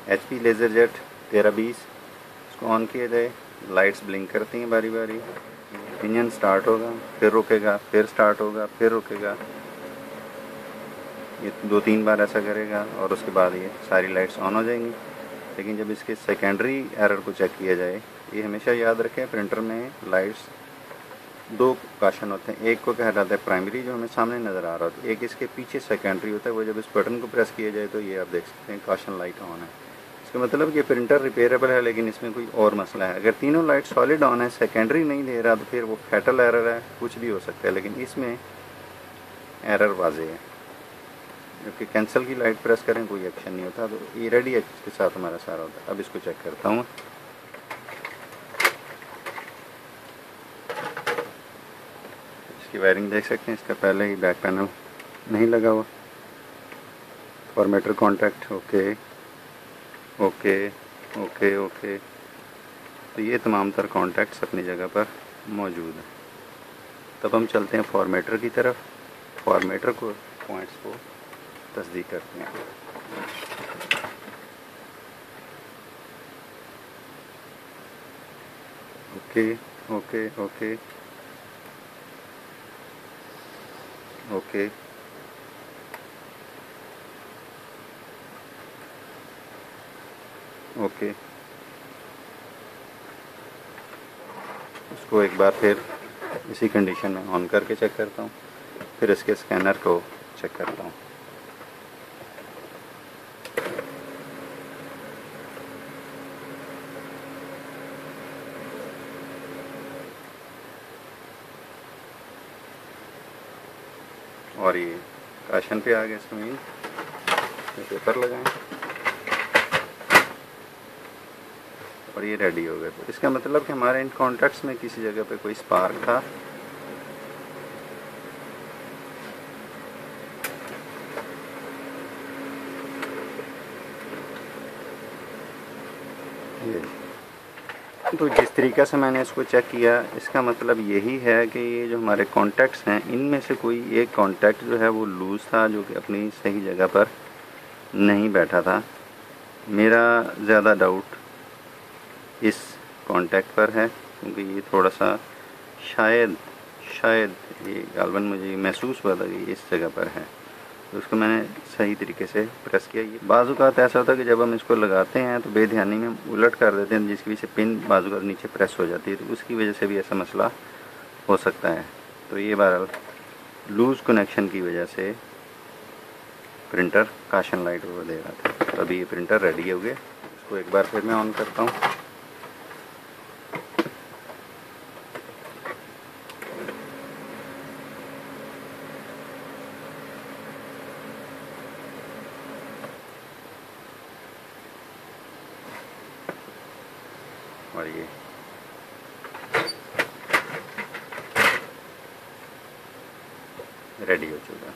HP laser jet 1320, इसको on किया जाए, लाइट्स ब्लिंक करती हैं बारी बारी, इंजन स्टार्ट होगा, फिर रुकेगा, फिर स्टार्ट होगा, फिर रुकेगा। ये 2-3 बार ऐसा करेगा और उसके बाद ये सारी लाइट्स ऑन हो जाएंगी। लेकिन जब इसके सेकेंडरी एरर को चेक किया जाए, ये हमेशा याद रखें प्रिंटर में लाइट्स दो काशन होते हैं, एक को कहलाता है प्राइमरी जो हमें सामने नज़र आ रहा होता है, एक इसके पीछे सेकेंडरी होता है। वो जब इस बटन को प्रेस किया जाए तो ये आप देख सकते हैं काशन लाइट ऑन है। इसका मतलब कि प्रिंटर रिपेयरेबल है, लेकिन इसमें कोई और मसला है। अगर तीनों लाइट सॉलिड ऑन है, सेकेंडरी नहीं दे रहा, तो फिर वो फैटल एरर है, कुछ भी हो सकता है। लेकिन इसमें एरर वाज़ेह है, क्योंकि कैंसिल की लाइट प्रेस करें कोई एक्शन नहीं होता। तो ये रेडी है, इसके साथ हमारा सारा होता है। अब इसको चेक करता हूँ। इसकी वायरिंग देख सकते हैं, इसका पहले ही बैक पैनल नहीं लगा हुआ। Formatter contact okay okay okay okay. तो ये तमाम तर कॉन्टैक्ट्स अपनी जगह पर मौजूद हैं। तब हम चलते हैं फॉर्मेटर की तरफ। फॉर्मेटर को पॉइंट्स को तस्दीक करते हैं। Okay okay okay okay okay. इसको एक बार फिर इसी कंडीशन में ऑन करके चेक करता हूँ, फिर इसके स्कैनर को चेक करता हूँ। और ये काशन पे आ गया, इसमें पेपर लगाएं और ये रेडी हो गया। तो इसका मतलब कि हमारे इन कॉन्टैक्ट्स में किसी जगह पे कोई स्पार्क था। ये तो जिस तरीक़े से मैंने इसको चेक किया, इसका मतलब यही है कि ये जो हमारे कॉन्टैक्ट्स हैं, इनमें से कोई एक कॉन्टैक्ट जो है वो लूज़ था, जो कि अपनी सही जगह पर नहीं बैठा था। मेरा ज़्यादा डाउट इस कॉन्टैक्ट पर है, क्योंकि ये थोड़ा सा शायद ये गालबन मुझे महसूस हुआ था कि इस जगह पर है। तो उसको मैंने सही तरीके से प्रेस किया। ये बाज़ औक़ात ऐसा होता है कि जब हम इसको लगाते हैं तो बेध्यानी में उलट कर देते हैं, जिसकी वजह से पिन बाज़ औक़ात नीचे प्रेस हो जाती है, तो उसकी वजह से भी ऐसा मसला हो सकता है। तो ये बहरहाल लूज़ कनेक्शन की वजह से प्रिंटर काशन लाइट वो दे रहा था। तो अभी ये प्रिंटर रेडी हो गया। इसको एक बार फिर मैं ऑन करता हूँ। और ये रेडी हो चुका है।